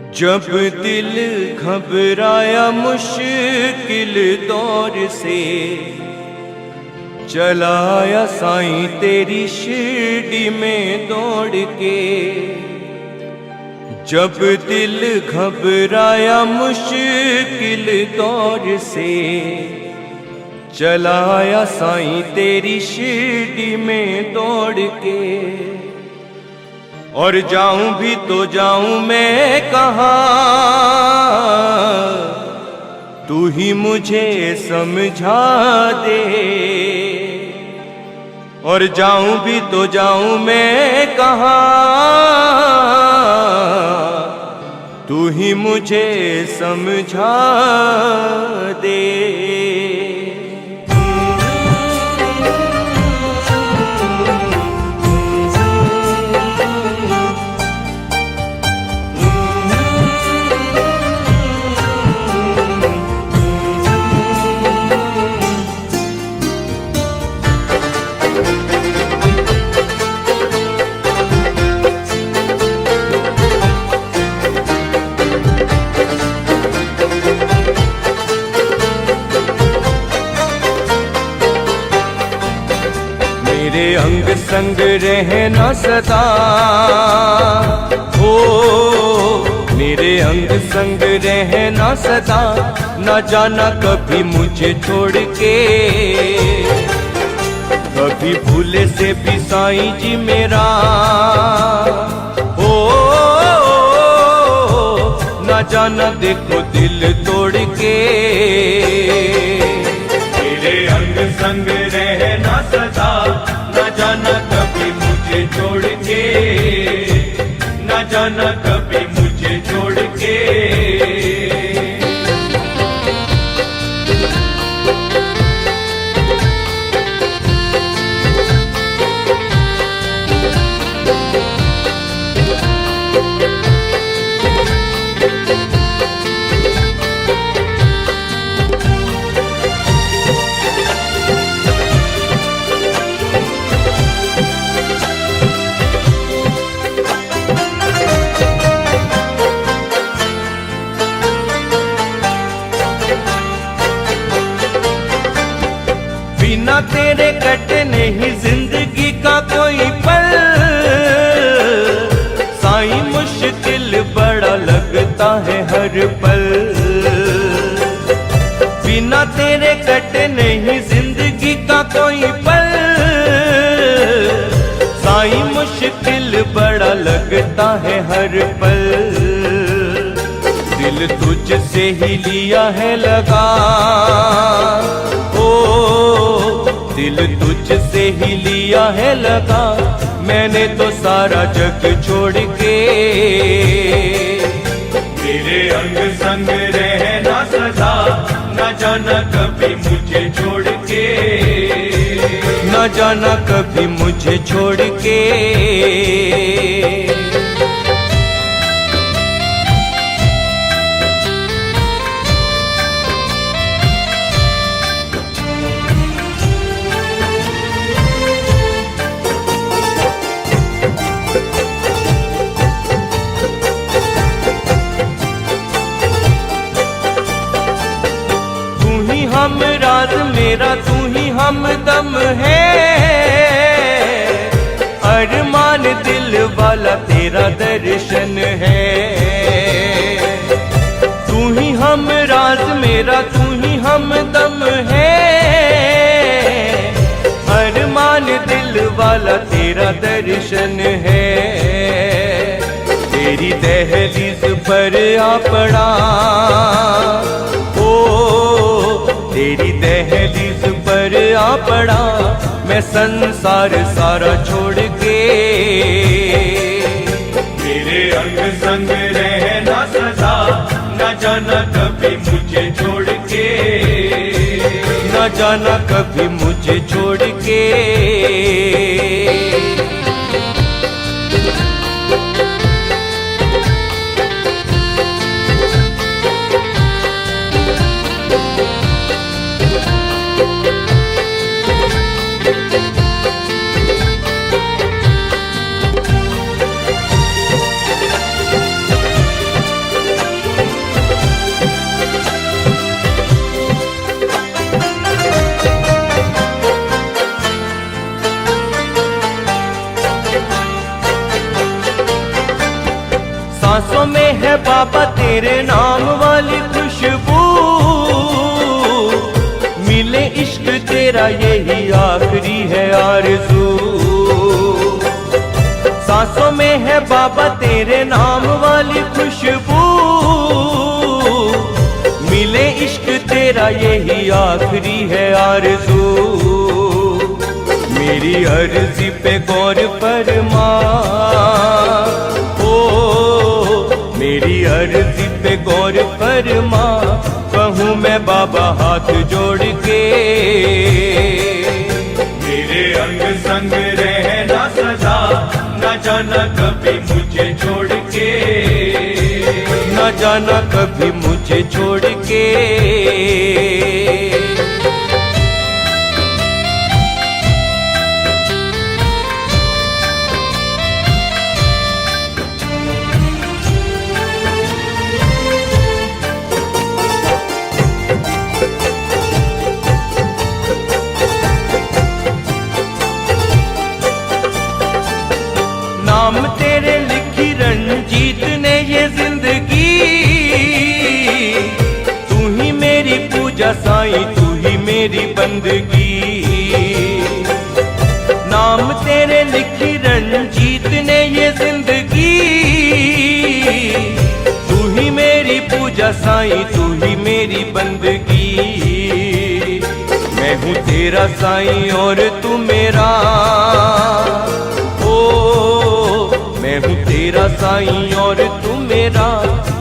जब दिल घबराया मुश्किल दौर से, चलाया साईं तेरी शिरडी में दौड़ के। जब दिल घबराया मुश्किल दौर से, चलाया साईं तेरी शिरडी में दौड़ के। और जाऊं भी तो जाऊं मैं कहाँ, तू ही मुझे समझा दे। और जाऊं भी तो जाऊं मैं कहाँ, तू ही मुझे समझा दे। मेरे अंग संग रहना सदा हो, मेरे अंग संग रहना सदा। न जाना कभी मुझे छोड़ के, कभी भूले से भी साईं जी मेरा हो। न जाना देखो दिल तोड़ के, मेरे अंग संग रहना सदा। न जाना कभी मुझे छोड़ के, न जाना कभी मुझे छोड़ के। बिना तेरे कटे नहीं जिंदगी का कोई पल, साईं मुश्किल बड़ा लगता है हर पल। बिना तेरे कटे नहीं जिंदगी का कोई पल, साईं मुश्किल बड़ा लगता है हर पल। दिल तुझसे ही लिया है लगा, दिल तुझसे ही लिया है लगा। मैंने तो सारा जग छोड़ के, मेरे अंग संग रहना सदा। न जाना कभी मुझे छोड़ के, न जाना कभी मुझे छोड़ के। हम राज मेरा, तू ही हमदम है। अरमान दिल वाला तेरा दर्शन है। तू ही हम राज मेरा, तू ही हमदम है। अरमान दिल वाला तेरा दर्शन है। तेरी दहलीज पर आ पड़ा, तेरी दहलीज पर आ पड़ा। मैं संसार सारा छोड़ के, मेरे अंग संग रहना सदा। न जाना कभी मुझे छोड़ के, न जाना कभी मुझे छोड़ के। सांसों में है बाबा तेरे नाम वाली खुशबू, मिले इश्क तेरा यही आखिरी है आरज़ू। सांसों में है बाबा तेरे नाम वाली खुशबू, मिले इश्क तेरा यही आखिरी है आरज़ू। मेरी अर्जी पे गौर फरमा, ओ मेरी अर्जी पे गौर फरमा, कहूँ मैं बाबा हाथ जोड़ के। मेरे अंग संग रहना सदा, न जाना कभी मुझे छोड़ के, न जाना कभी मुझे छोड़ के। नाम तेरे लिखी रंजीत ने ये जिंदगी, तू ही मेरी पूजा साईं, तू ही मेरी बंदगी। नाम तेरे लिखी रंजीत ने ये जिंदगी, तू ही मेरी पूजा साईं, तू ही मेरी बंदगी। मैं हूँ तेरा साईं और तू मेरा, मैं हूँ तेरा साईं और तू मेरा,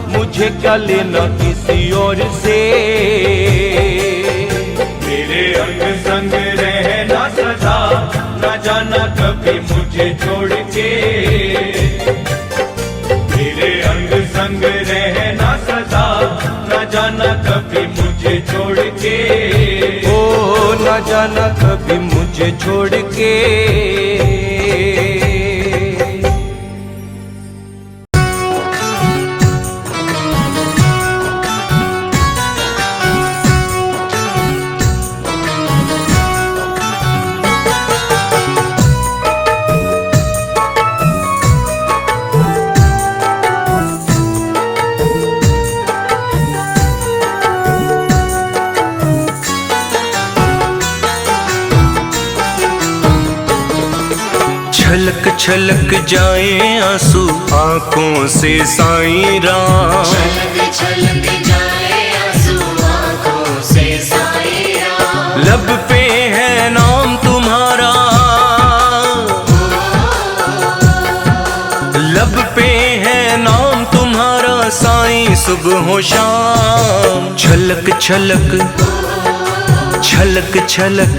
मुझे क्या लेना किसी और से। मेरे अंग संग रहना सदा, न जाना कभी मुझे छोड़ के। मेरे अंग संग रहना सदा, न जाना कभी मुझे छोड़ के। ओ न जाना कभी मुझे छोड़ के। छलक छलक जाए आंसू आंखों से साईं राम, छलक छलक जाए आंसू आंखों से साईं राम। लब पे है नाम तुम्हारा, लब पे है नाम तुम्हारा साईं, सुबह हो शाम। छलक छलक छलक छलक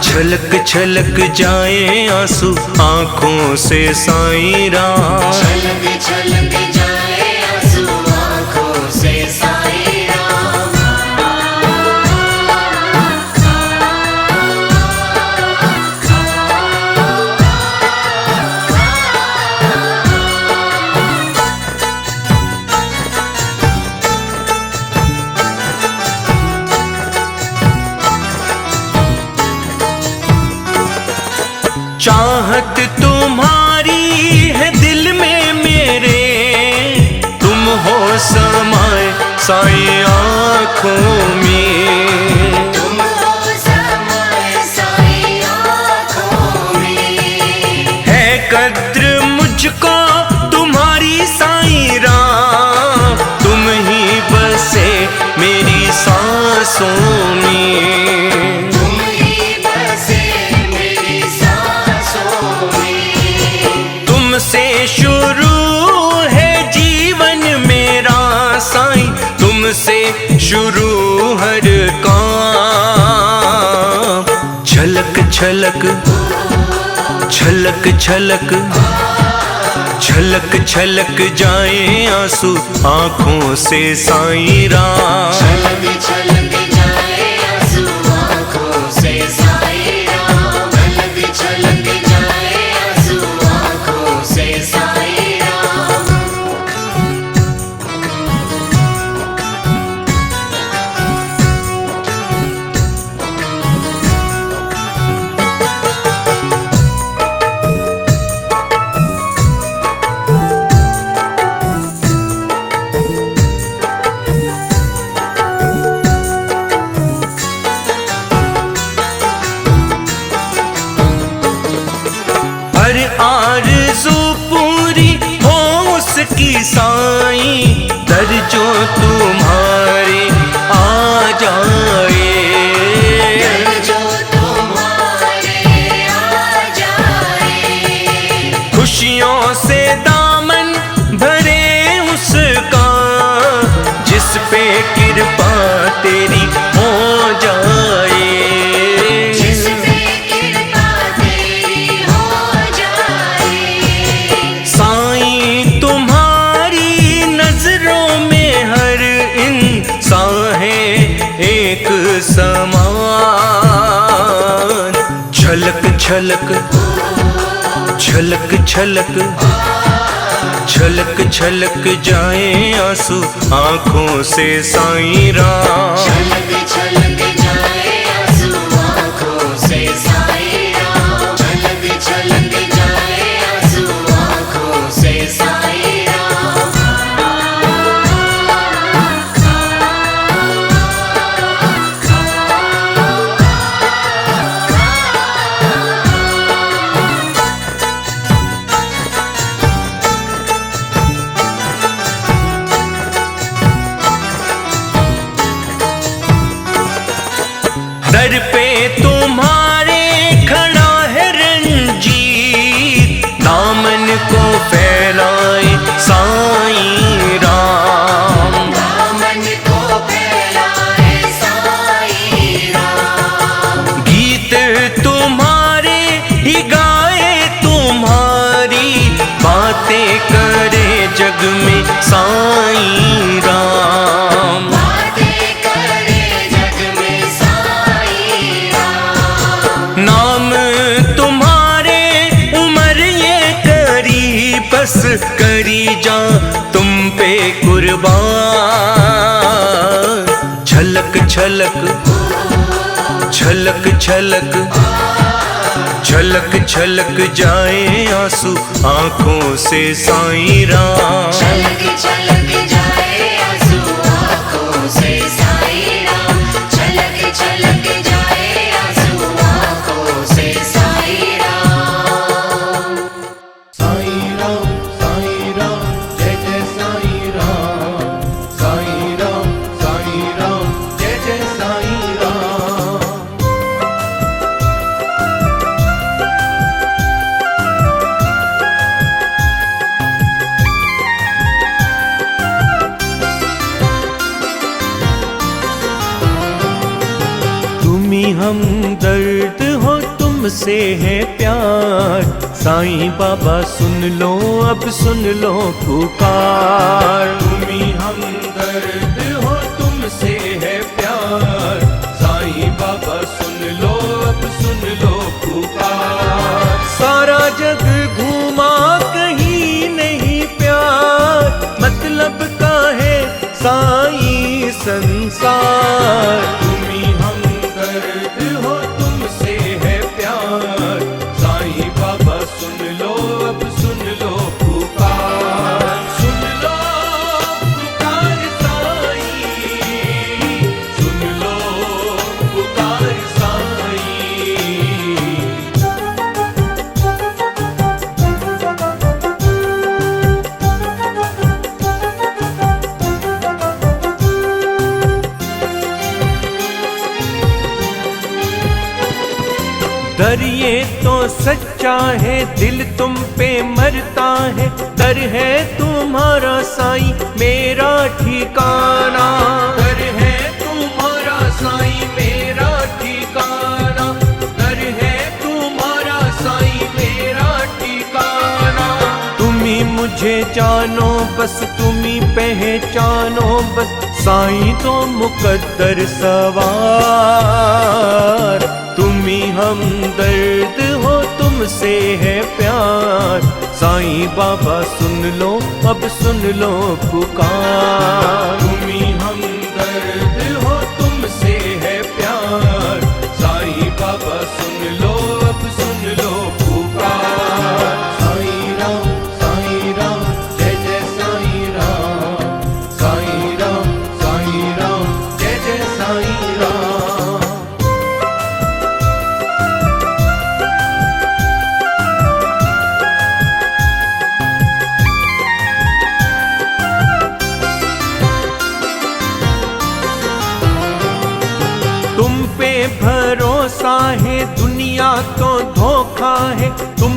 छलक छलक जाए आंसू आंखों से साईं राम, छलक छलक जाए आंसू आंखों से साईं राम। चाहत तुम्हारी है दिल में मेरे, तुम हो समाए साईं आँखों में, तुम हो समाए साईं आँखों में। है कद्र मुझको तुम्हारी साईं राम, तुम ही बसे मेरी सांसों में। तुमसे शुरू है जीवन मेरा साईं, तुमसे शुरू हर काम। छलक छलक छलक छलक छलक छलक जाए आंसू आंखों से साईं राम, छलक छलक जाए आंसू आंखों से साईं राम। छलक छलक जाए आंसू आंखों से साईं राम। आरज़ू पूरी हो उसकी साईं, दर जो तुम्हारे आ जाए, दर जो तुम्हारे आ जाए। खुशियों से दामन भरे उसका, जिस पे कृपा तेरी हो जाए, जिस पे कृपा तेरी हो जाए। साईं तुम्हारी नजरों में हर इंसान है एक समान, झलक झलक झलक झलक छलक छलक जाए आंसू आंखों से साईं राम, छलक छलक जाए आंसू आँखों से साईं राम, छलक छलक जाए आंसू आँखों से साईं राम। दर पे तुम्हारे खड़ा है रंजीत, दामन को फैलाए साईं राम, दामन को फैलाए साईं राम। गीत तुम्हारे ही गाए, तुम्हारी बातें करे जग में साईं राम, बातें करे जग में साईं राम। नाम तुम्हारे उमर ये करी, बस करी जा तुम पे कुर्बान, झलक झलक झलक झलक झलक झलक जाए आंसू आंखों से साईं राम, छलक छलक जाए आंसू आँखों से साईं राम, छलक छलक जाए आंसू आँखों से साईं राम। साईं राम जय जय साईं राम, साईं राम जय जय साईं राम। तुम्ही हम दर्द हो तुमसे है प्यार, साईं बाबा सुन लो अब सुन लो पुकार, तुम्ही हम दर्द हो तुमसे है प्यार, साईं बाबा सुन लो अब सुन लो पुकार, सारा जग घूमा कहीं नहीं प्यार, मतलब का है साईं संसार, तुम्ही हम दर्द हो तुमसे है प्यार, साईं बाबा सुन लो अब सुन लो पुकार, सुन लो पुकार साईं, सुन लो पुकार साईं। दर ये तो सच्चा है, दिल तुम पे मरता है, दर है तुम्हारा साईं मेरा ठिकाना, दर है तुम्हारा साईं मेरा ठिकाना, दर है तुम्हारा साईं मेरा ठिकाना, तुम्ही मुझे जानो बस तुम्ही पहचानो बस, साईं तो मुकद्दर सवार, तुम्ही हम दर्द हो तुमसे है प्यार, साईं बाबा सुन लो अब सुन लो पुकार, तुम्ही हम दर्द हो तुमसे है प्यार, साईं बाबा सुन लो अब सुन लो पुकार, साईं राम जय जय साईं राम, साईं राम जय जय साईं राम।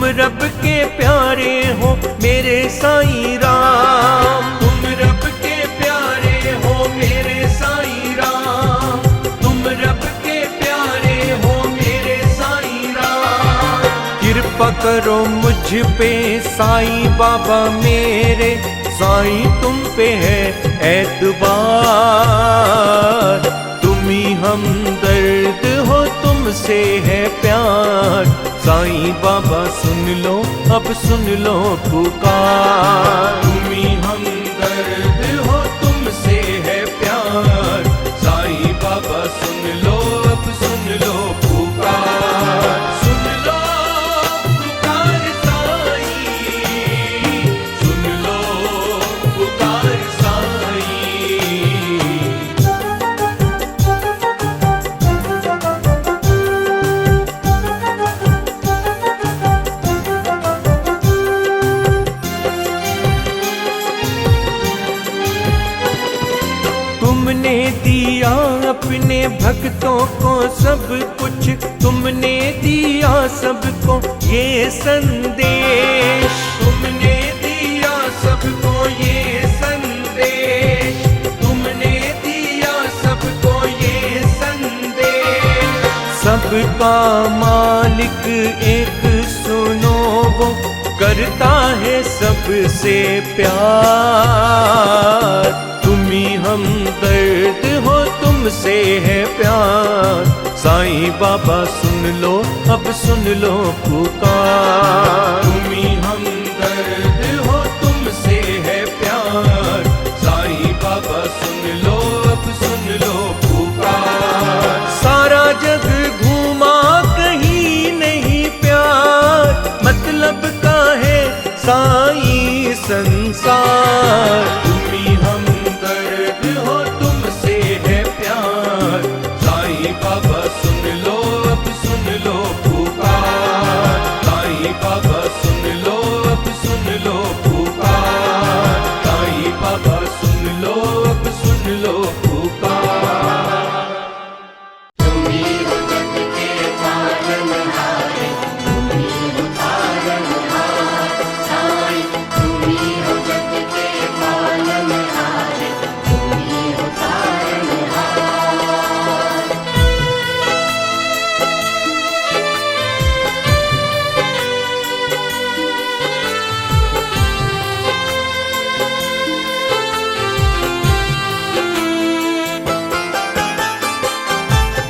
रब के प्यारे हो मेरे साईं राम, तुम रब के प्यारे हो मेरे साईं राम, तुम रब के प्यारे हो मेरे साईं राम। कृपा करो मुझ पे साईं बाबा मेरे, साईं तुम पे है एतबार, तुम ही हमदर्द हो तुमसे है प्यार, साईं बाबा सुन लो अब सुन लो पुकार। तुम ही हमदर्द हो तुमसे है प्यार, साईं बाबा सुन लो अब सुन लो पुकार, सुन लो पुकार साईं, सुन लो पुकार साईं। तुमने दिया अपने भक्तों को सब कुछ, तुमने दिया सबको ये संदेश, तुमने दिया सबको ये संदेश, तुमने दिया सबको ये संदेश। सबका मालिक एक सुनो वो करता है सबसे प्यार, तुम ही हमदर्द हो तुमसे है प्यार, साईं बाबा सुन लो अब सुन लो पुकार। तुम ही हमदर्द हो तुमसे है प्यार, साईं बाबा सुन लो अब सुन लो पुकार। सारा जग घूमा कहीं नहीं प्यार, मतलब का है साईं संसार, तुम ही हमदर्द हो तुमसे है प्यार, साईं बाबा सुन लो अब सुन लो पुकार, साईं बाबा सुन लो अब सुन लो पुकार, साईं बाबा सुन लो अब सुन लो पुकार। तुम ही हो जग के पालनहार, तुम ही हो तारनहार, साईं तुम ही हो जग के पालनहार, तुम ही हो तारनहार।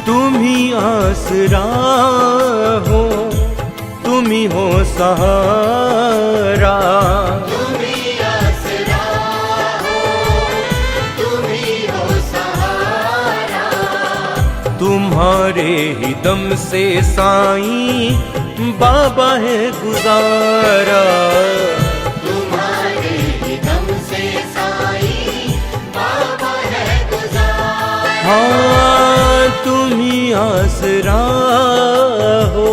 तुम ही आसरा हो, तुम ही हो सहारा, तुम ही आसरा हो, तुम ही हो सहारा, तुम्हारे ही दम से साईं बाबा है गुजारा, तुम्हारे ही दम से साईं बाबा है गुजारा। हाँ तुम ही आसरा हो।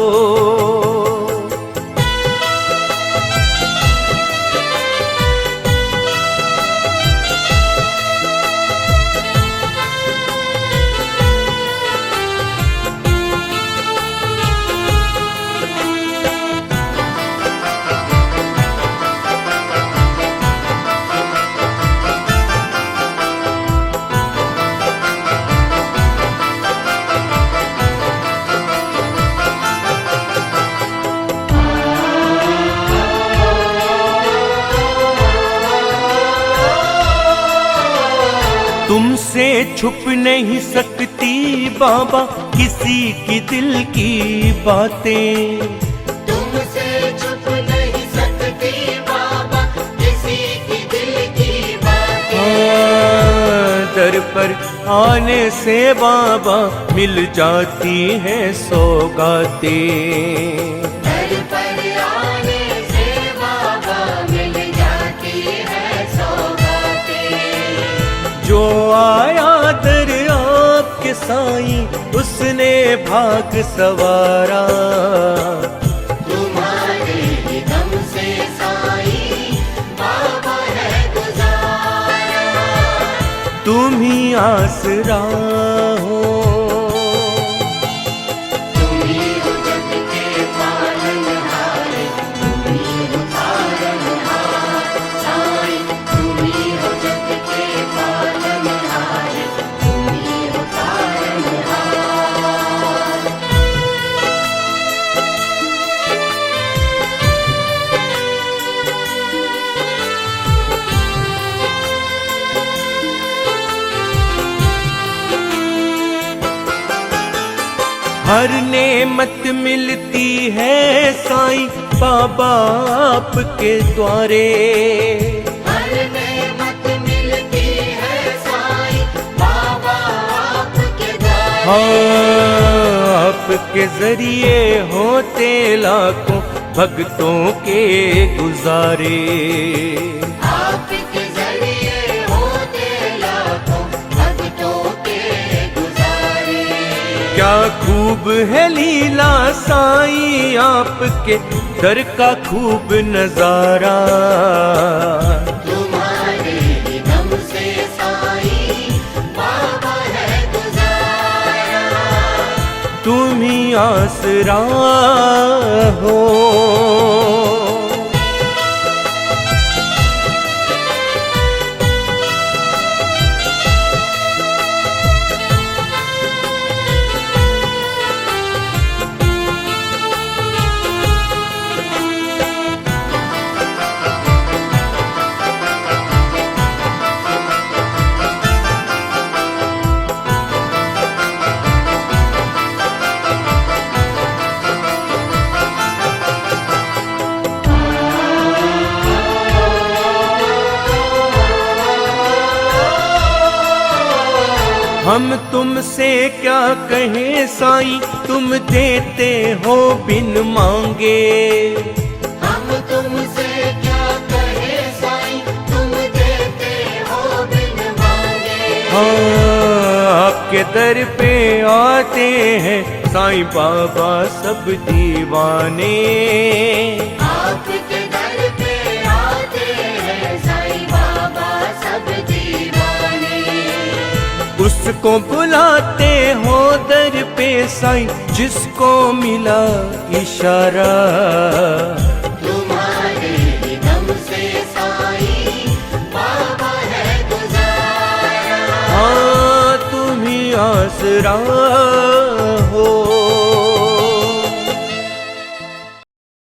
तुमसे छुप नहीं सकती बाबा किसी की दिल की बातें, तुमसे छुप नहीं सकती बाबा किसी की दिल की बातें। दर पर आने से बाबा मिल जाती है सौगातें, दर पर आने से बाबा मिल जाती है सौगातें। जो आया दर आपके साईं उसने भाग सवारा, तुम्हारे ही दम से साईं बाबा है गुजारा। तुम ही आसरा हो। तुम ही हो जग के पालनहार, हर नेमत मिलती है साईं बाबा आपके द्वारे। हर नेमत मिलती है साईं बाबा आपके द्वारे। हाँ, आपके जरिए होते लाखों भक्तों के गुजारे। आपके जरिए होते लाखों भक्तों के गुजारे। क्या खूब है लीला साईं आपके दर का खूब नजारा। तुम्हारे ही दम से साईं बाबा है गुजारा। तुम ही आसरा हो। हम तुमसे क्या कहें साईं, तुम देते हो बिन मांगे। हम तुमसे क्या कहे साईं, तुम देते हो बिन मांगे। हाँ, आपके दर पे आते हैं साईं बाबा सब दीवाने। आपके दर पे आते हैं साईं बाबा सब दीवाने। उसको बुलाते हो दर पे साईं जिसको मिला इशारा। तुम्हारे ही दम से साईं बाबा है गुजारा। हाँ, तुम ही आसरा हो।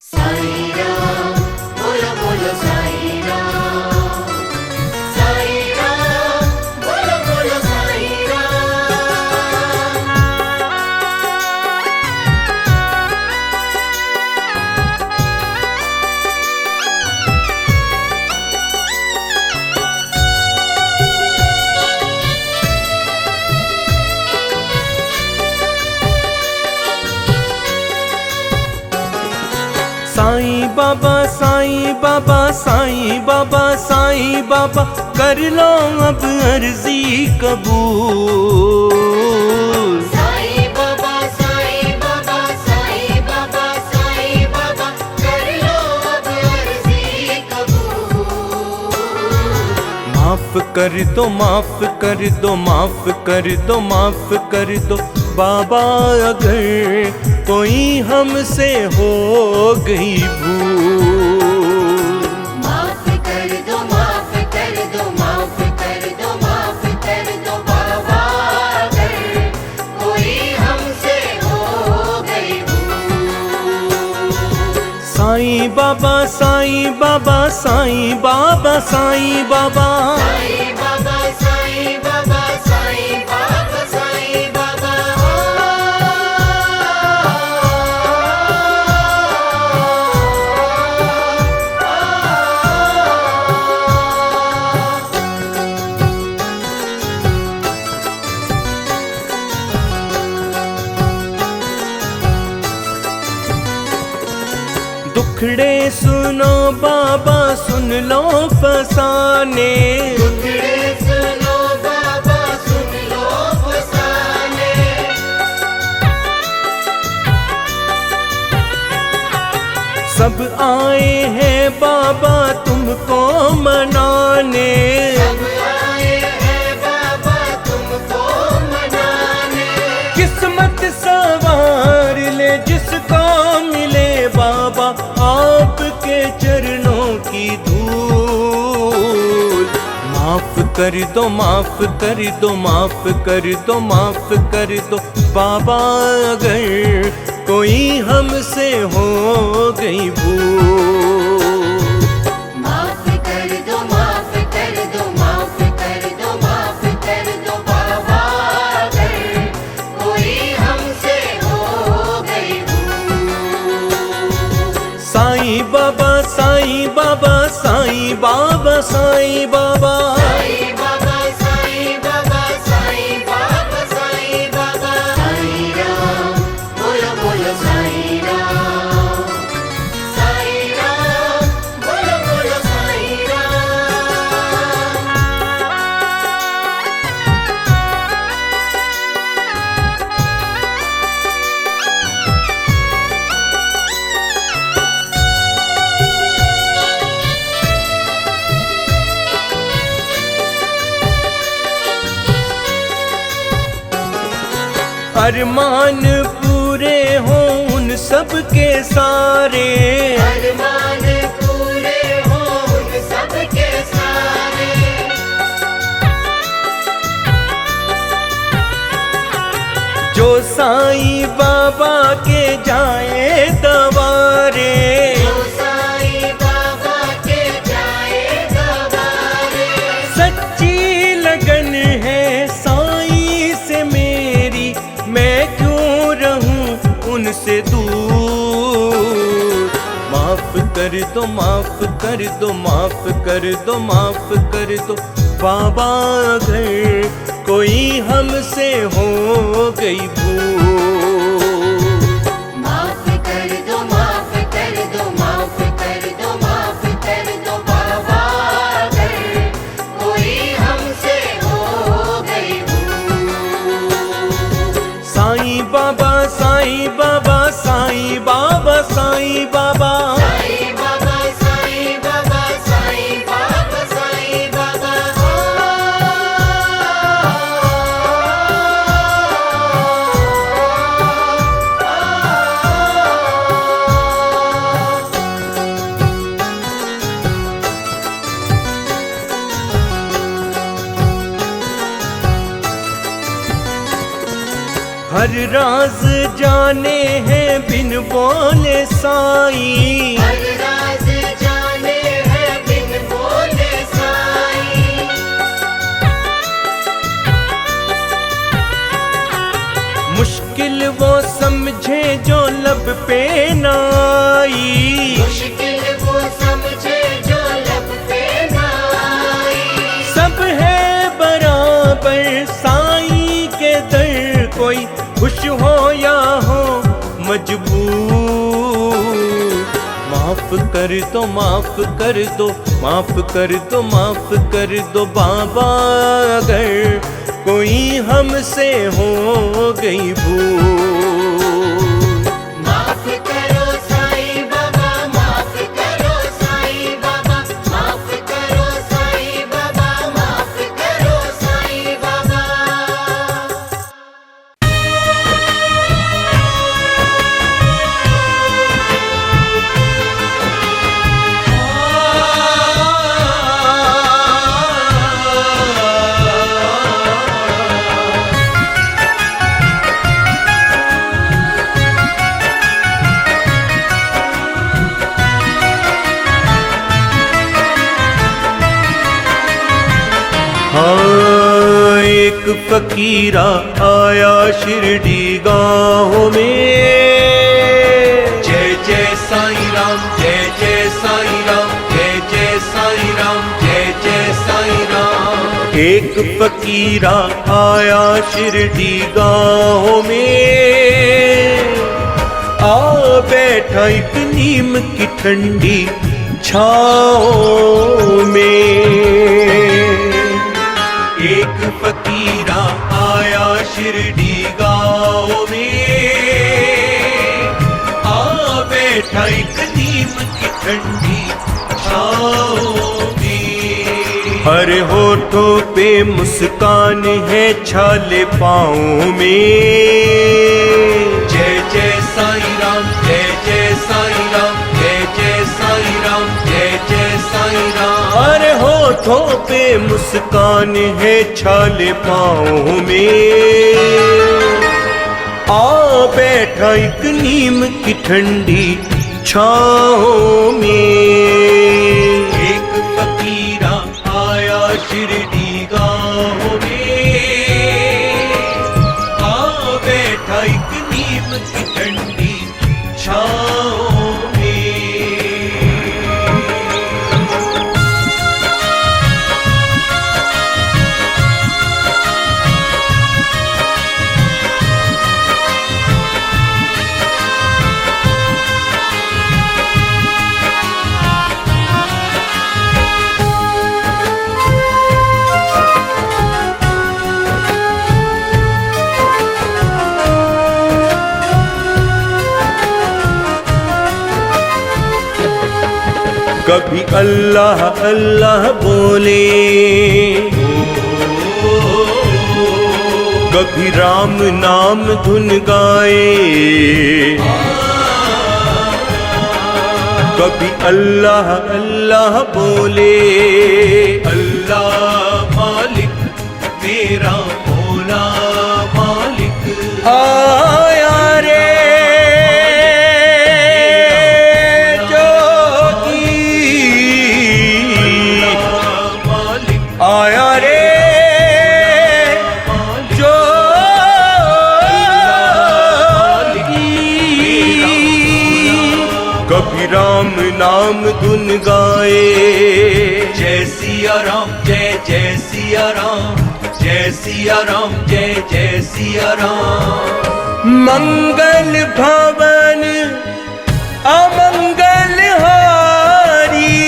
साईं राम बोलो बोलो साईं राम। साईं राम बोलो बोलो साईं राम। साईं बाबा साईं बाबा साईं बाबा साईं बाबा कर लो अब अर्जी कबूल। साईं बाबा साईं बाबा साईं बाबा साईं बाबा कर लो अब अर्जी कबूल। माफ कर दो माफ कर दो माफ कर दो माफ कर दो बाबा अगर कोई हमसे हो गई भूल। माफ कर दो माफ कर दो माफ कर दो माफ कर दो बाबा अगर कोई हमसे हो गई भूल। साईं बाबा साईं बाबा साईं बाबा साईं बाबा साईं बाबा साईं बाबा साईं बाबा साईं बाबा। दुखड़े सुनो बाबा सुन लो फसाने। दुखड़े सुनो बाबा सुन लो फसाने। सब आए हैं बाबा तुमको मनाने। सब आए हैं बाबा तुमको मनाने। किस्मत सवार ले जिसको मिले बाबा आपके चरणों की धूल। माफ कर दो माफ कर दो माफ कर दो माफ कर दो बाबा अगर कोई हमसे हो गई भूल। माफ कर दो माफ कर दो माफ कर दो माफ कर दो बाबा अगर कोई हमसे हो साईं बाबा साईं बाबा साईं बाबा साईं बाबा साईं बाबा साईं बाबा साईं बाबा साईं बाबा साईं राम बोलो बोलो साईं राम बोलो बोलो साईं राम। अरमान पूरे हों उन सब के सारे, अरमान पूरे हों उन सब के सारे, जो साईं बाबा के जाए दवारे। जो साईं बाबा के जाए दवारे। सच्ची लगन है साईं से मेरी, मैं क्यों रहूं उनसे दूर। माफ कर दो माफ कर दो माफ कर दो माफ कर दो बाबा, अगर कोई हमसे हो गई भूल। माफ कर दो माफ कर दो माफ कर दो माफ कर दो बाबा, अगर कोई हमसे हो गई भूल। साईं बाबा साईं बाबा साईं बाबा साईं बाबा साईं बाबा साईं बाबा साईं बाबा साईं बाबा। हर राज जाने हैं बिन बोले साईं, हर राज जाने हैं बिन बोले साईं। मुश्किल वो समझे जो लब पे न आई। मुश्किल वो समझे जो लब पे न आई। सब है बराबर साईं के दर, कोई खुश हो या हो मजबूर। माफ कर दो माफ कर दो माफ कर दो माफ कर दो बाबा, अगर कोई हमसे हो गई भूल। माफ करो साईं बाबा माफ करो साईं बाबा माफ करो साईं बाबा माफ करो साईं बाबा। हाँ, एक फकीरा आया शिरडी गाँव में। जय जय साईं राम जय जय साईं राम जय जय साईं राम जय जय साईं राम। एक फकीरा आया शिरडी गाँव में, आ बैठा एक नीम की ठंडी छाँव में। एक फकीरा आया शिरडी गाँव में, आ बैठा एक नीम की ठंडी छाँव में। हर होठों पे मुस्कान है छाले पाँव में। जय जय साईं राम जय जय साईं राम जय जय साईं राम जय जय साईं राम। हर होठों पे मुस्कान है छाले पाँव में, आ बैठा एक नीम की ठंडी छाँव में। एक फकीरा आया शिरडी गाँव में, आ बैठा एक नीम की ठंडी छाँव में। कभी अल्लाह अल्लाह बोले, कभी राम नाम धुन गाए, कभी अल्लाह अल्लाह बोले। अल्लाह मालिक मेरा मौला मालिक आया रे जोगी, आया रे कभी राम नाम धुन गाए। जय सिया राम जय जय सिया राम, जय सिया राम जय जय सिया राम। मंगल भवन अमंगल हारी,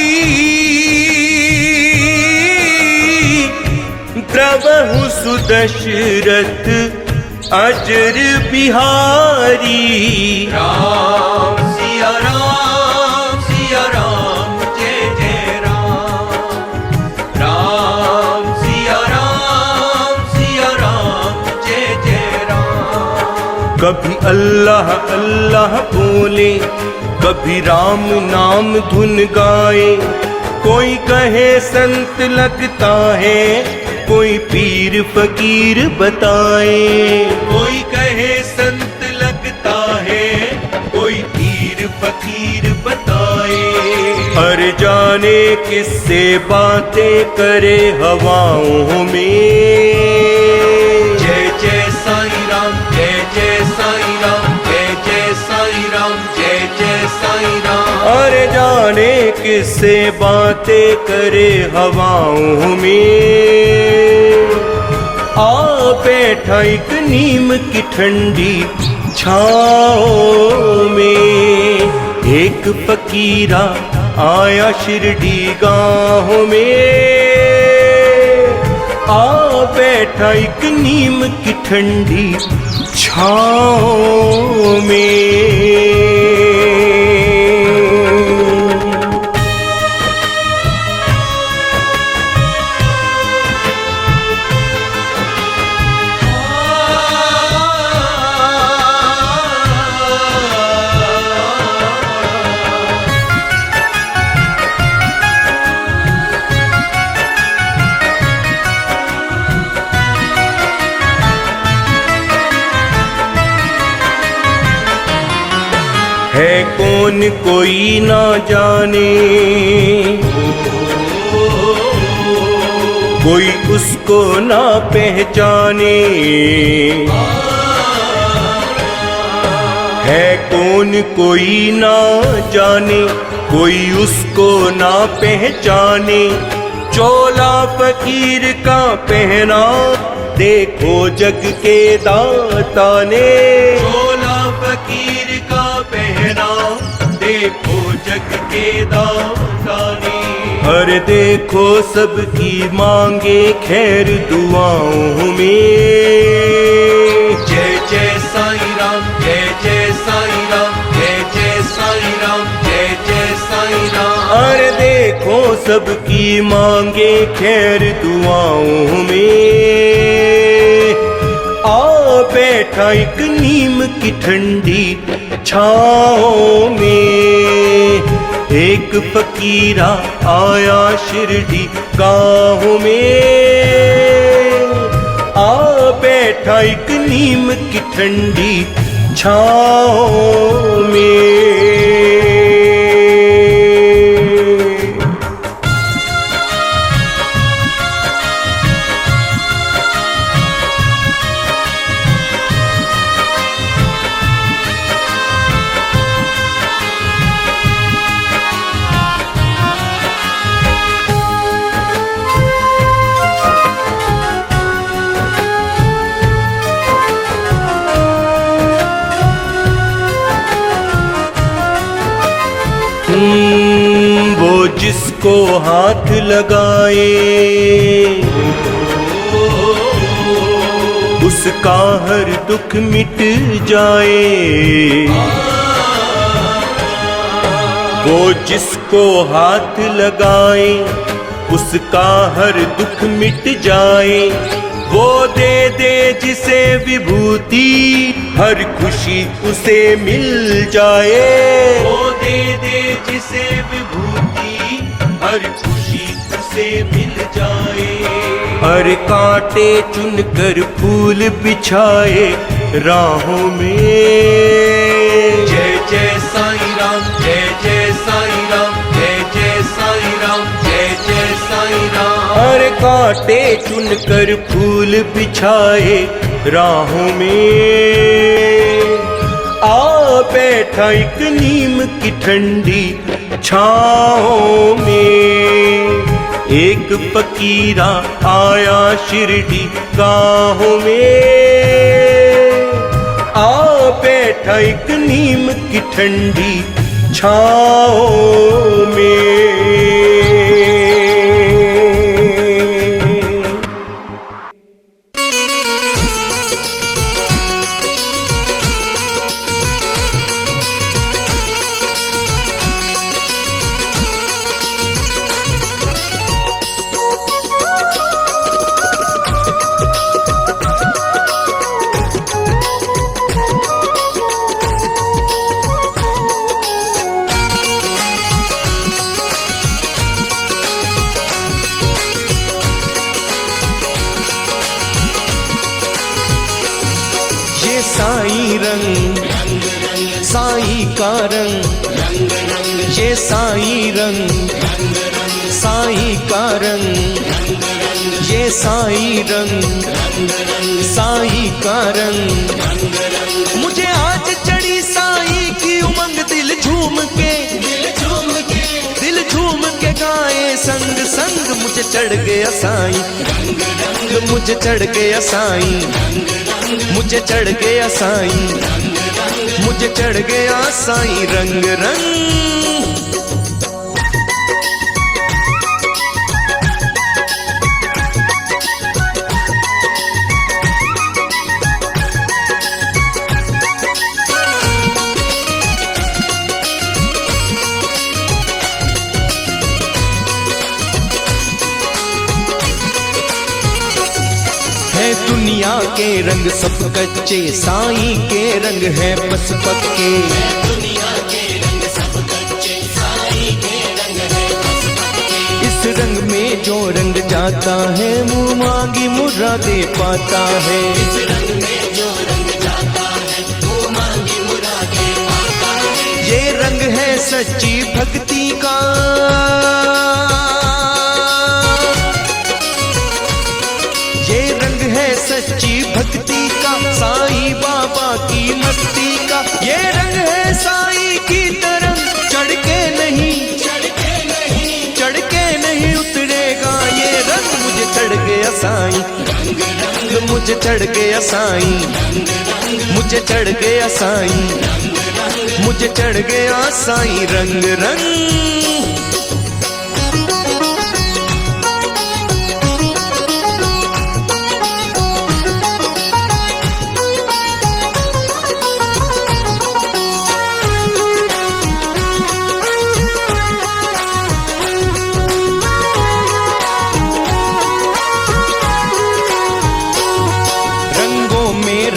प्रभु सुदशरथ अजर बिहारी। राम सिया राम सिया राम जय जय राम, राम सिया राम जय जय राम। कभी अल्लाह अल्लाह बोले, कभी राम नाम धुन गाए। कोई कहे संत लगता है, कोई पीर फकीर बताए। कोई कहे संत लगता है, कोई पीर फकीर बताए। हर जाने किससे बातें करे हवाओं में। जय जय साईं राम जय जय साईं राम, जय जय साईं राम जय जय साईं राम। हर जाने किससे बातें करे हवाओं में। आ बैठा एक नीम की ठंडी छाओं में, एक फकीरा आया शिरडी गाँव में। आ बैठा एक नीम की ठंडी छाओं में। है कौन कोई ना जाने, कोई उसको ना पहचाने। है कौन कोई ना जाने, कोई उसको ना पहचाने। चोला फकीर का पहना देखो जग के दाता ने। चोला फकीर का पहना देखो जग के दाता ने। हर देखो सबकी मांगे खैर दुआओं में। जय जय साईं राम जय जय साईं राम, जय जय साईं राम जय जय साईं राम। हर देखो सबकी मांगे खैर दुआओं में। आ बैठा एक नीम की ठंडी छाओं में, एक फकीरा आया शिरडी गाँव में। आ बैठा एक नीम की ठंडी छाओं में। वो जिसको हाथ लगाए उसका हर दुख मिट जाए। वो जिसको हाथ लगाए उसका हर दुख मिट जाए, वो दे दे जिसे विभूति हर खुशी उसे मिल जाए, वो दे दे जिसे विभूति हर खुशी उसे मिल जाए। हर कांटे चुनकर फूल बिछाए राहों में, जय जय साईं राम, जय जय साईं राम, जय जय साईं राम, जय जय साईं राम। हर कांटे चुनकर फूल बिछाए राहों में, आ बैठा एक नीम की ठंडी छाओं में, एक फकीरा आया शिरडी गाहों में, आ बैठा एक नीम की ठंडी छाओं में। साईं रंग साईं का रंग, ये साईं रंग साईं का रंग, ये साईं रंग साईं का रंग। मुझे आज चढ़ी साईं की उमंग, दिल झूम के गाए संग संग। मुझे चढ़ गया साईं, मुझे चढ़ गया साईं, मुझे चढ़ गया साईं, मुझे चढ़ गया साईं रंग रंग। दुनिया के रंग सब कच्चे, साईं के रंग है बस पक्के। दुनिया के रंग सब कच्चे, साईं के रंग है बस पक्के। इस रंग में जो रंग जाता है मुँह मांगी मुरादे पाता है। इस रंग में जो रंग जाता है मुँह मांगी मुरादे पाता है। ये रंग है सच्ची भक्ति का, सच्ची भक्ति का, साईं बाबा की मस्ती का। ये रंग है साईं की तरंग, चढ़ के नहीं उतरेगा ये रंग। मुझे चढ़ गया साईं, मुझे चढ़ गया साईं, मुझे चढ़ गया साईं, मुझे चढ़ गया साईं रंग रंग।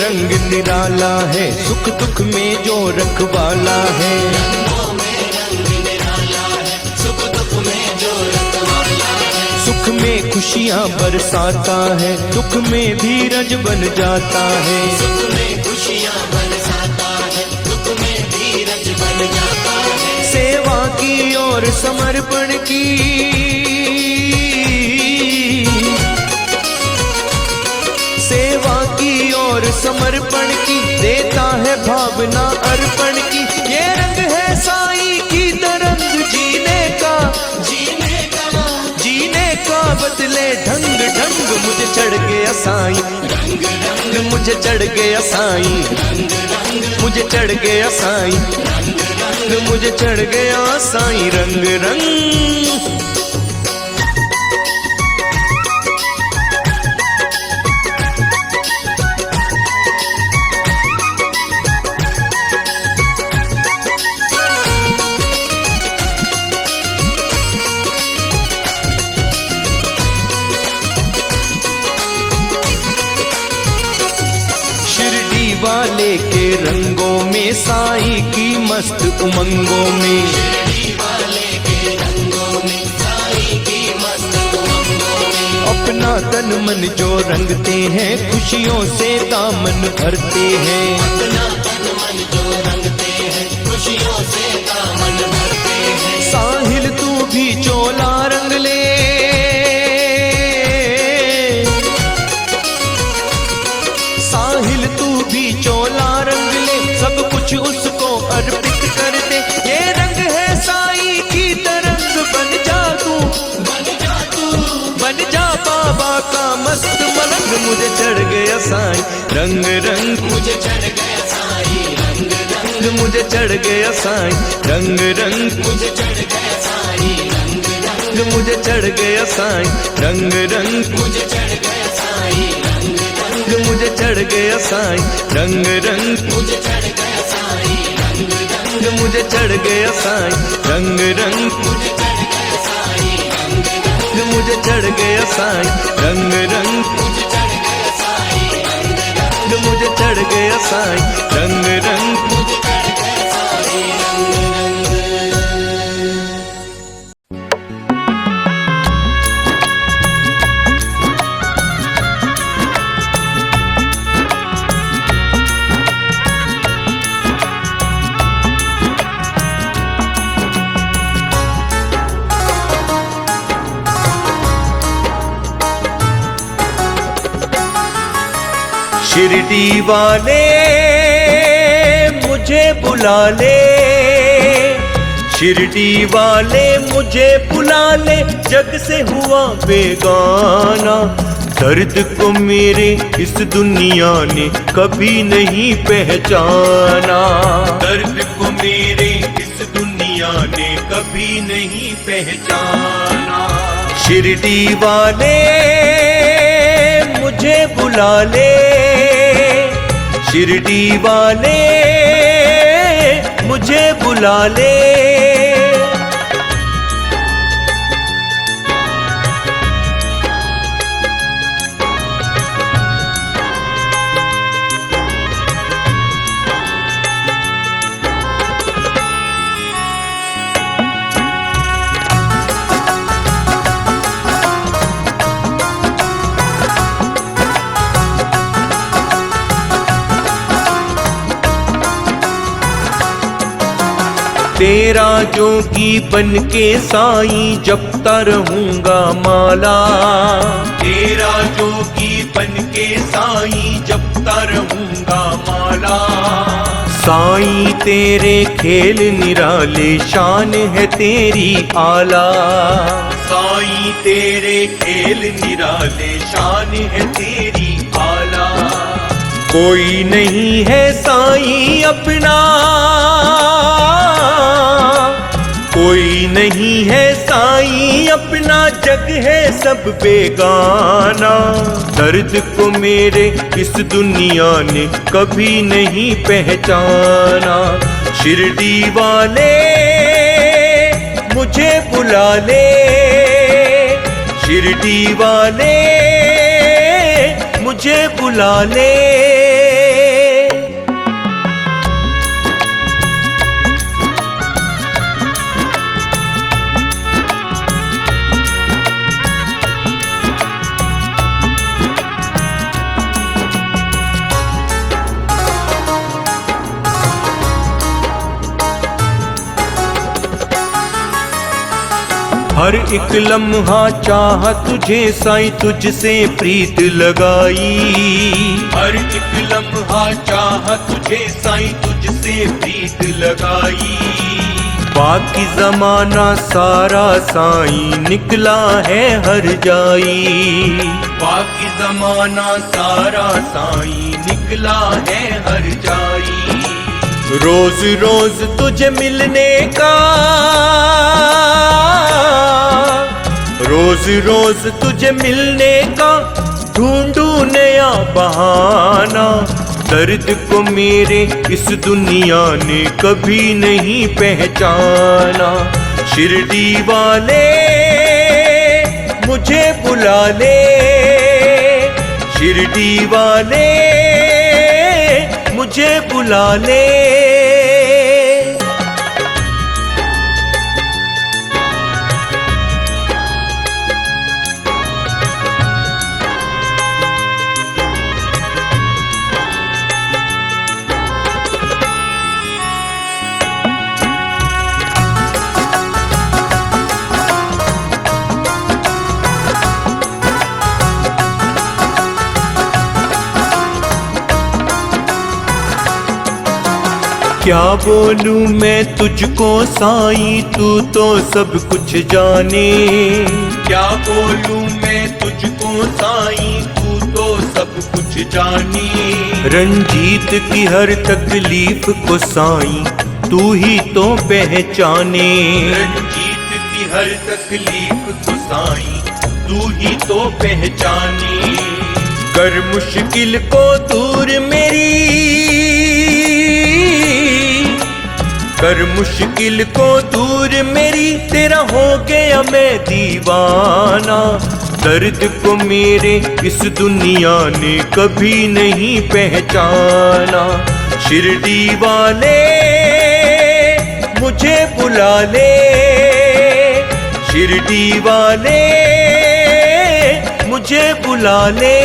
रंग निराला है, सुख दुख में जो रखवाला है। रंगों में रंग निराला है, सुख दुख में जो रखवाला है। सुख में खुशियाँ बरसाता है, दुख में धीरज बन जाता है। सुख में खुशियाँ बरसाता है, दुख में धीरज बन जाता है। सेवा की और समर्पण की, सेवा की और समर्पण की, देता है भावना अर्पण की। ये रंग है साईं की तरंग, जीने का बदले ढंग ढंग। मुझे चढ़ गया साईं, मुझे चढ़ गया साईं, मुझे चढ़ गया साईं, मुझे चढ़ गया साईं रंग रंग। वाले के रंगों में, साईं की मस्त उमंगों में। शिरडी वाले के रंगों में, साईं की मस्त उमंगों में। अपना तन मन जो रंगते हैं, खुशियों से दामन भरते हैं। अपना तन मन जो रंगते हैं, खुशियों से दामन भरते हैं। साहिल तू भी चोला रंग ले, साहिल तू भी चोला रंग ले, सब कुछ उसको अर्पित कर दे। ये रंग है साईं की तरंग, बन जा तू, बन जा तू, बन जा बाबा का मस्त मलंग। मुझे चढ़ गया साईं रंग रंग, मुझे चढ़ गया साईं रंग रंग। मुझे चढ़ गया साईं रंग रंग, मुझे चढ़ गया साईं रंग रंग। मुझे चढ़ गया साईं रंग रंग, मुझे चढ़ गया साईं रंग रंग। मुझे चढ़ गया साईं रंग रंग, मुझे चढ़ गया साईं रंग रंग। मुझे चढ़ गया साईं रंग रंग, मुझे चढ़ गया साईं रंग रंग। मुझे चढ़ गया साईं रंग रंग, मुझे चढ़ गया साईं रंग रंग। मुझे चढ़ गया साईं रंग रंग। मुझे चढ़ गया साईं रंग रंग। शिरडी वाले मुझे बुला ले, शिरडी वाले मुझे बुला ले, जग से हुआ बेगाना। दर्द को मेरे इस दुनिया ने कभी नहीं पहचाना, दर्द को मेरे इस दुनिया ने कभी नहीं पहचाना। शिरडी वाले मुझे बुला ले, शिरडी वाले मुझे बुला ले। तेरा जोगी बन के साईं जपता रहूंगा माला, तेरा जोगी बन के साईं जपता रहूंगा माला। साईं तेरे खेल निराले, शान है तेरी आला। साईं तेरे खेल निराले, शान है तेरी आला। कोई नहीं है साईं अपना, कोई नहीं है साईं अपना, जग है सब बेगाना। दर्द को मेरे इस दुनिया ने कभी नहीं पहचाना। शिरडी वाले मुझे बुला ले, शिरडी वाले मुझे बुला ले। हर एक लम्हा चाह तुझे साईं, तुझसे प्रीत लगाई। हर एक लम्हा चाह तुझे साईं, तुझसे प्रीत लगाई। बाकी जमाना सारा साईं निकला है हर जाई। बाकी जमाना सारा साईं निकला है हर जाई। रोज रोज तुझे मिलने का, रोज रोज तुझे मिलने का ढूंढू नया बहाना। दर्द को मेरे इस दुनिया ने कभी नहीं पहचाना। शिरडी वाले मुझे बुला ले, शिरडी वाले मुझे मुझे बुला ले। क्या बोलूं मैं तुझको साईं, तू तो सब कुछ जाने। क्या बोलूं मैं तुझको साईं, तू तो सब कुछ जाने। रंजीत की हर तकलीफ को साईं तू ही तो पहचाने। रंजीत की हर तकलीफ को साईं तू ही तो पहचाने। कर मुश्किल को दूर मेरी, कर मुश्किल को दूर मेरी, तेरा हो गया मैं दीवाना। दर्द को मेरे इस दुनिया ने कभी नहीं पहचाना। शिरडी वाले मुझे बुला ले, शिरडी वाले मुझे बुला ले।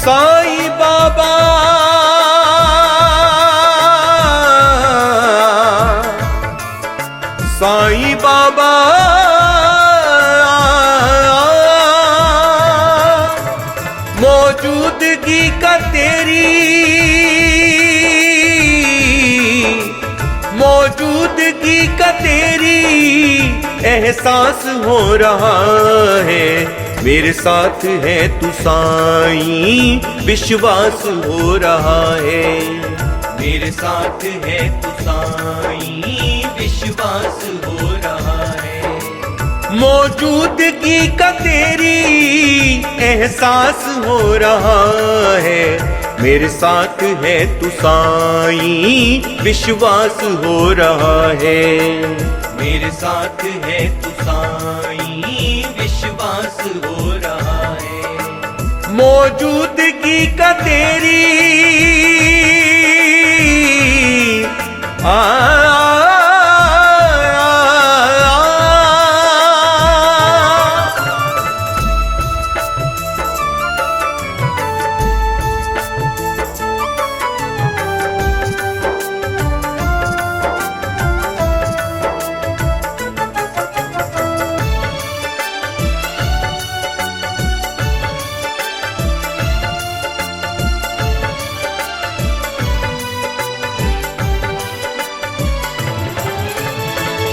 साईं बाबा साईं बाबा मौजूदगी का तेरी, मौजूदगी का तेरी एहसास हो रहा है। मेरे साथ है तू साईं, विश्वास हो रहा है। मेरे साथ है तू साईं, विश्वास हो रहा है। मौजूदगी का तेरी एहसास हो रहा है। मेरे साथ है तू साईं, विश्वास हो रहा है। मेरे साथ है तू साईं, विश्वास हो रहा है। मौजूदगी का तेरी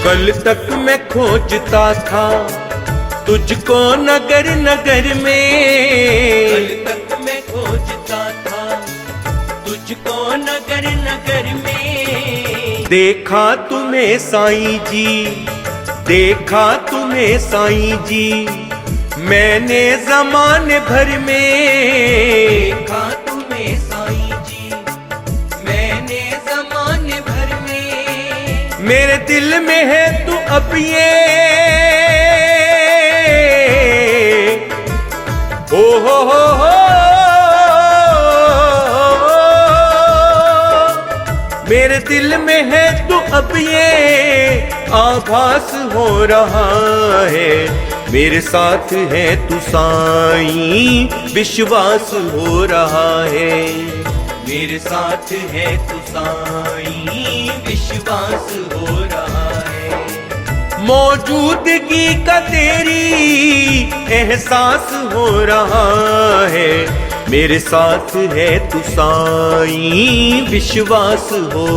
कल तक मैं खोजता था तुझको नगर नगर में। कल तक मैं खोजता था तुझको नगर नगर में। देखा तुम्हें साईं जी, देखा तुम्हें साईं जी, मैंने ज़माने भर में। देखा तुम्हें साईं जी, मैंने ज़माने भर में। मेरे दिल में है तू अब ये, ओ हो मेरे दिल में है तू अब ये आभास हो रहा है। मेरे साथ है तू साईं, विश्वास हो रहा है। मेरे साथ है तू साईं, विश्वास हो रहा है। मौजूदगी का तेरी एहसास हो रहा है। मेरे साथ है तू साईं, विश्वास हो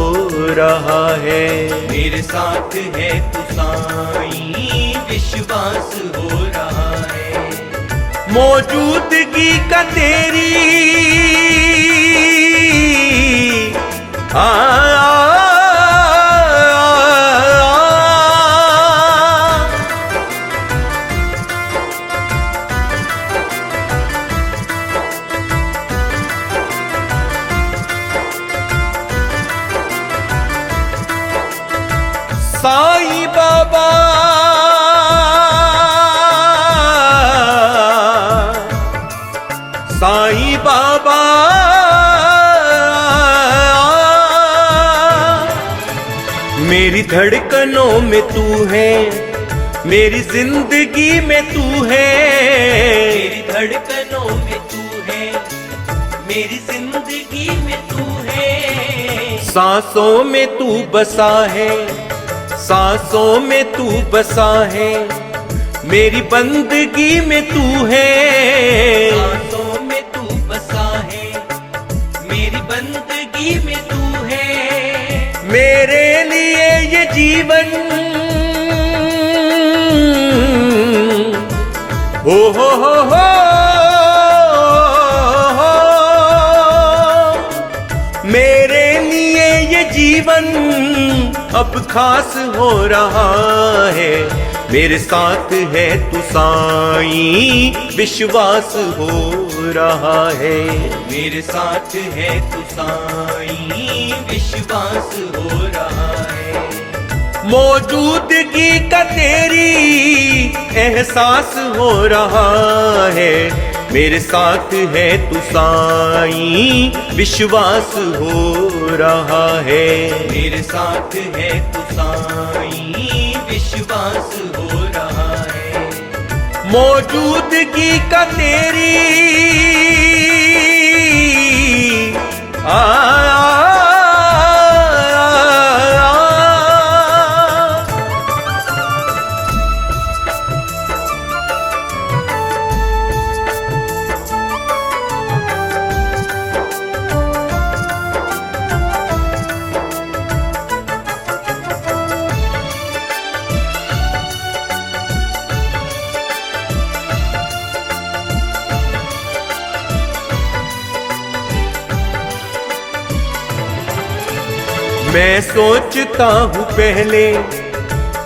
रहा है। मेरे साथ है तू साईं, विश्वास हो रहा है। मौजूदगी का तेरी मेरी धड़कनों में तू है, मेरी जिंदगी में तू है। मेरी धड़कनों में तू है, मेरी जिंदगी में तू है। सांसों में तू बसा है, सांसों में तू बसा है, मेरी बंदगी में तू है। सांसों में तू बसा है, मेरी बंदगी में तू है। मेरे लिए ये जीवन हो मेरे लिए ये जीवन अब खास हो रहा है। मेरे साथ है तू साईं, विश्वास हो रहा है। मेरे साथ है तू साईं, विश्वास हो रहा है। मौजूदगी का तेरी एहसास हो रहा है। मेरे साथ है तू साईं, विश्वास हो रहा है। मेरे साथ है तू साईं, विश्वास हो रहा है। मौजूदगी का तेरी मैं सोचता हूँ पहले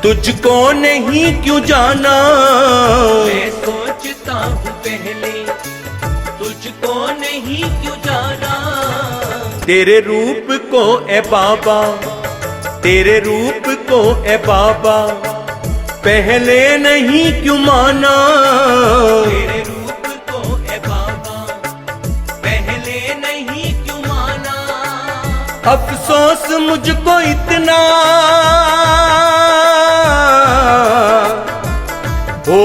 तुझको नहीं क्यों जाना। मैं सोचता हूँ पहले तुझको नहीं क्यों जाना। तेरे रूप को ए बाबा, तेरे रूप को ए बाबा पहले नहीं क्यों माना। तेरे रूप को ए बाबा पहले नहीं क्यों माना। अफसोस मुझको इतना हो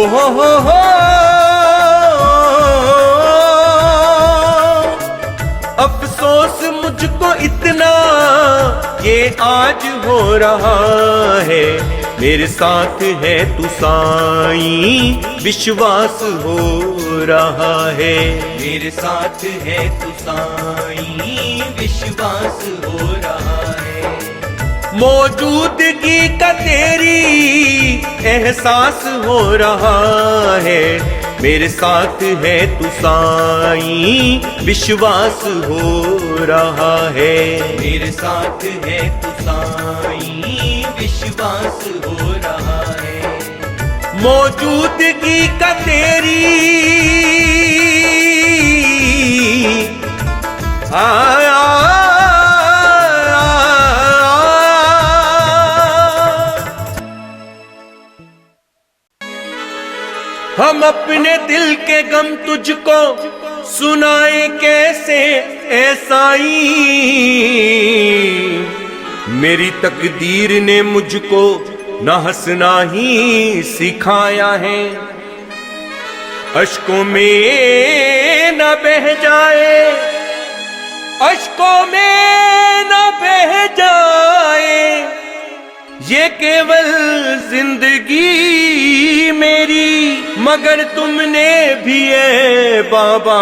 अफसोस मुझको इतना ये आज हो रहा है। मेरे साथ है तू साईं, विश्वास हो रहा है। मेरे साथ है तू साईं, विश्वास हो रहा है। मौजूदगी का तेरी एहसास हो रहा है। मेरे साथ है तू साईं, विश्वास हो रहा है। मेरे साथ है तू साईं, विश्वास हो रहा है। मौजूदगी का तेरी हम अपने दिल के गम तुझको सुनाए कैसे ऐ साईं। मेरी तकदीर ने मुझको न हंसना ही सिखाया है। अश्कों में न बह जाए, अश्कों में न बह जाए ये केवल जिंदगी मेरी। मगर तुमने भी है बाबा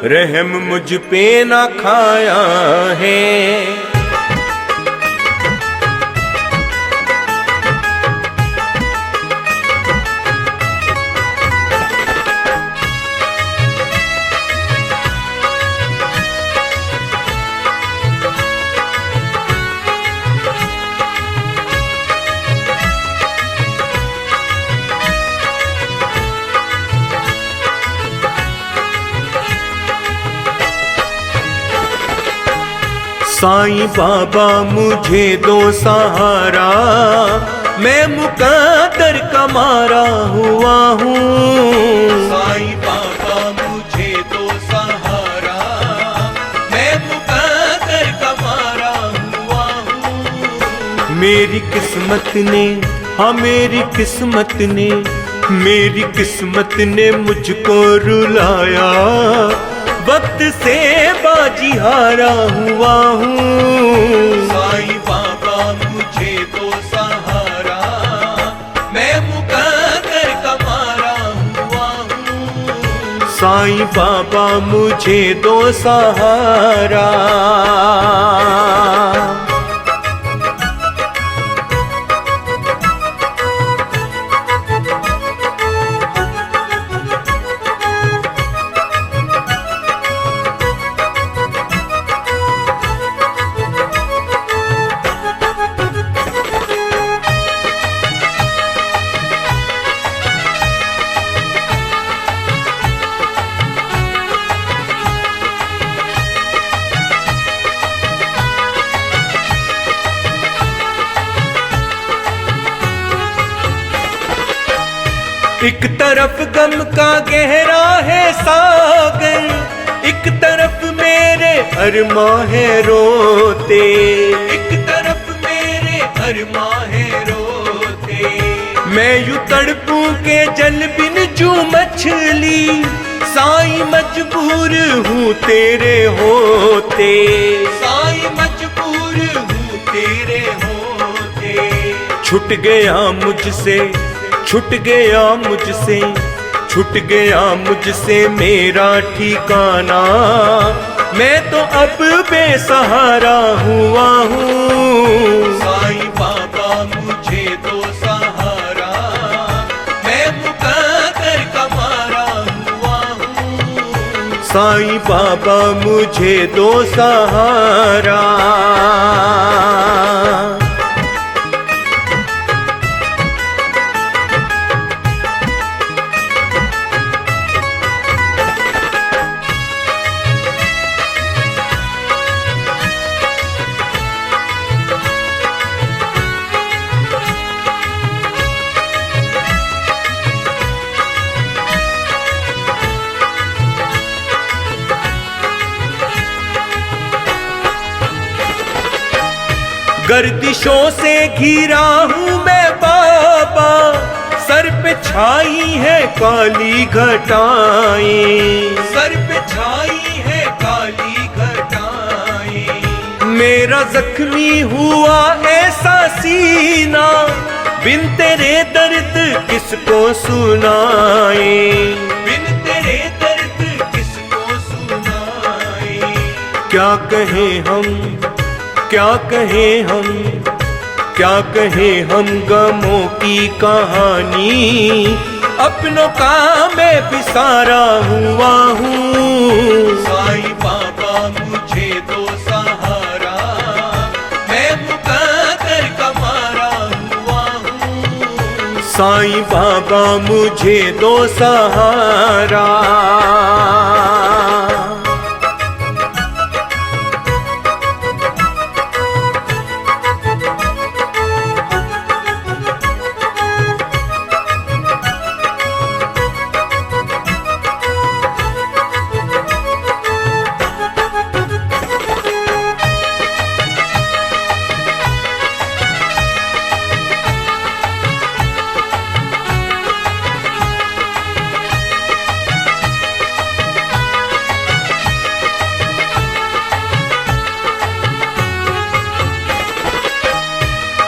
रहम मुझ पे ना खाया है। साईं बाबा मुझे दो सहारा, मैं मुकद्दर का मारा हुआ हूँ। साईं बाबा मुझे दो सहारा, मैं मुकद्दर का मारा हुआ हूँ। मेरी किस्मत ने, हाँ मेरी किस्मत ने, मेरी किस्मत ने मुझको रुलाया। वक्त से बाजी हारा हुआ हूँ। साईं बाबा मुझे तो सहारा, मैं मुकद्दर का मारा हुआ हूँ। साईं बाबा मुझे दो सहारा। एक तरफ गम का गहरा है सागर, एक तरफ मेरे अरमां है रोते। एक तरफ मेरे अरमां है रोते। मैं यूं तड़पूं के जल बिन जू मछली, साईं मजबूर हूँ तेरे होते। साईं मजबूर हूँ तेरे होते। छूट गया मुझसे, छूट गया मुझसे, छूट गया मुझसे मेरा ठिकाना। मैं तो अब बेसहारा हुआ हूँ। साईं बाबा मुझे दो सहारा, मैं मुकद्दर का मारा हुआ हूँ। साईं बाबा मुझे दो सहारा। गर्दिशों से घिरा हूँ मैं बाबा, सर पे छाई है काली घटाएं। सर पे छाई है काली घटाएं। मेरा जख्मी हुआ ऐसा सीना, बिन तेरे दर्द किसको सुनाए। बिन तेरे दर्द किसको सुनाए। क्या कहें हम, क्या कहें हम, क्या कहें हम गमों की कहानी। अपनों का मैं बिसारा हुआ हूँ। साईं बाबा मुझे दो सहारा, मैं मुकद्दर का मारा हुआ हूँ। साईं बाबा मुझे दो सहारा।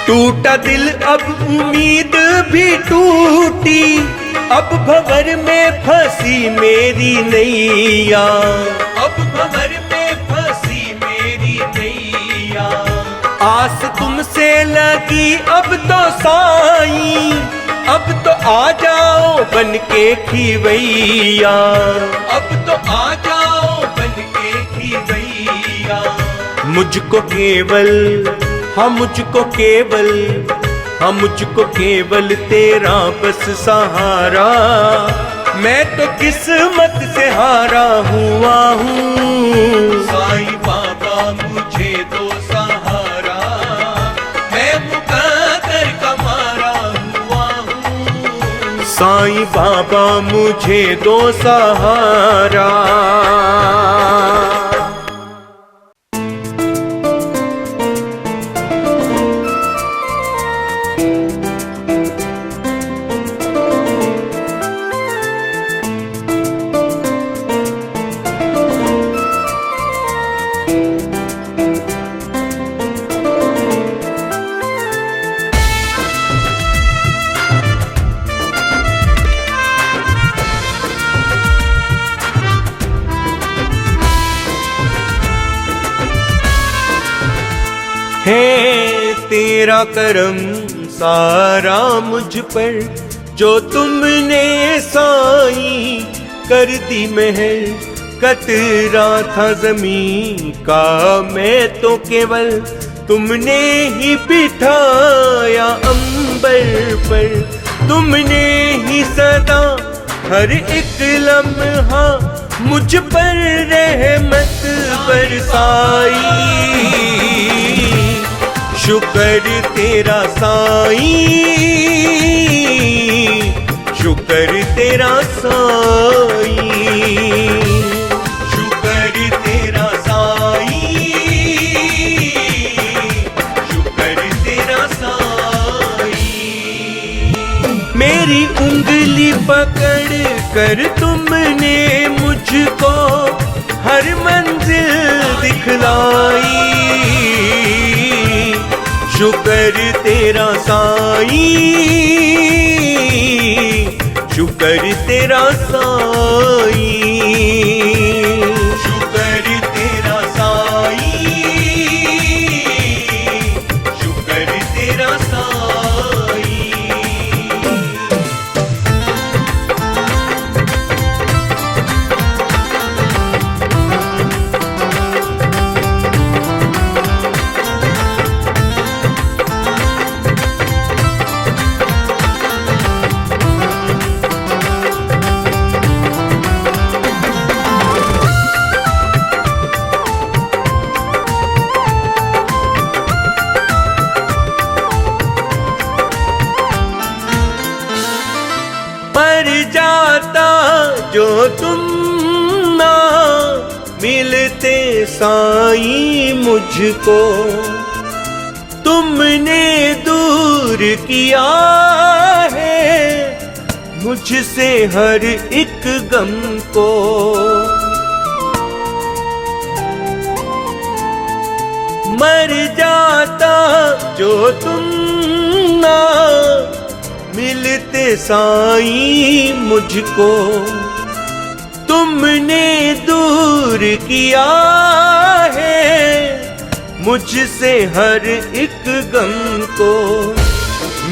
टूटा दिल अब उम्मीद भी टूटी, अब भंवर में फंसी मेरी नैया। अब भंवर में फंसी मेरी नैया। आस तुमसे लगी अब तो साईं, अब तो आ जाओ बन के खिवैया। अब तो आ जाओ बन के खिवैया। मुझको केवल, हाँ मुझको केवल, हाँ मुझको केवल तेरा बस सहारा। मैं तो किस्मत से हारा हुआ हूँ। साईं बाबा मुझे दो सहारा, मैं मुकद्दर का मारा हुआ हूँ। साईं बाबा मुझे दो सहारा। तेरा करम सारा मुझ पर, जो तुमने साईं कर दी मेहर। कतरा था ज़मीं का मैं तो केवल, तुमने ही बिठाया अंबर पर। तुमने ही सदा हर एक लम्हा मुझ पर रहमत बरसाई। शुक्र तेरा साईं, शुक्र तेरा साईं, शुक्र तेरा साईं, शुक्र तेरा साईं। मेरी उंगली पकड़ कर तुमने मुझको हर मंजिल दिखलाई। शुक्र तेरा साईं, शुक्र तेरा साईं, शुक्र तेरा साईं, शुक्र तेरा साईं। पर जाता जो तुम ना मिलते साईं मुझको, तुमने दूर किया है मुझसे हर एक गम को। मर जाता जो तुम ना मिलते साईं मुझको, तुमने दूर किया है मुझसे हर एक गम को।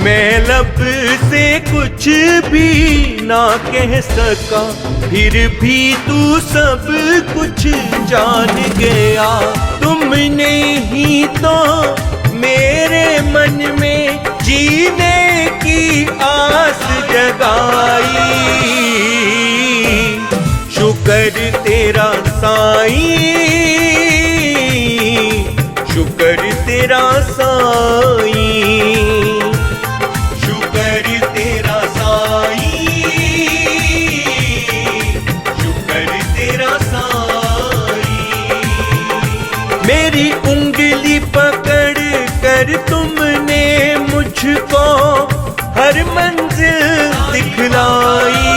मैं लब से कुछ भी ना कह सका, फिर भी तू सब कुछ जान गया। तुमने ही तो मेरे मन में जीने की आस जगाई। शुक्र तेरा साईं, शुक्र तेरा साईं, शुक्र तेरा साईं, शुक्र तेरा साईं। मेरी उंगली पकड़ कर तुमने मुझको हर मंजिल दिखलाई।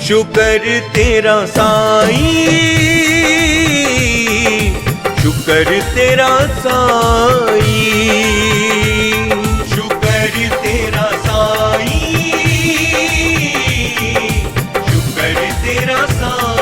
शुक्र तेरा साईं, शुक्र तेरा साईं, शुक्र तेरा साईं, शुक्र तेरा साईं।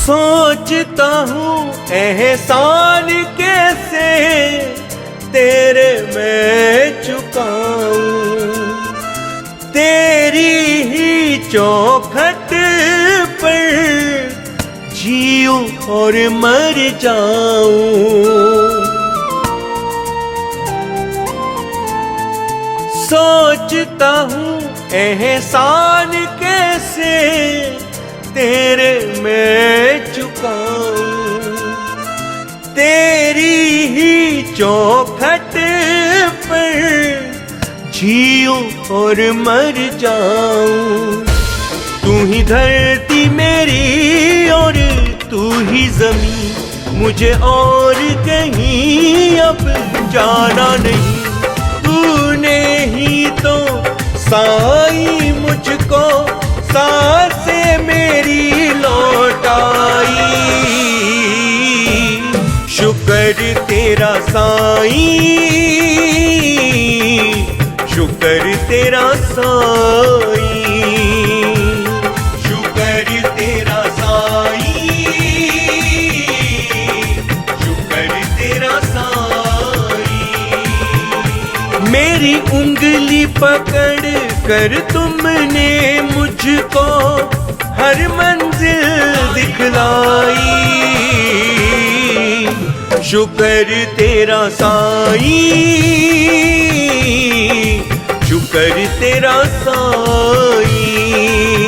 सोचता हूँ एहसान कैसे तेरे मैं चुकाऊं, तेरी ही चौखट पर जीऊं और मर जाऊं। सोचता हूँ एहसान कैसे तेरे मैं चुकाऊं, तेरी ही चौखट पर जीऊं और मर जाऊं। तू ही धरती मेरी और तू ही जमीन, मुझे और कहीं अब जाना नहीं। तूने ही तो साईं मुझको सांसें मेरी लौटाई। शुक्र तेरा साईं, शुक्र तेरा साईं, शुक्र तेरा साईं, शुक्र तेरा साईं। मेरी उंगली पकड़ कर तुमने मुझको हर मंजिल दिखलाई। शुक्र तेरा साईं, शुक्र तेरा साईं।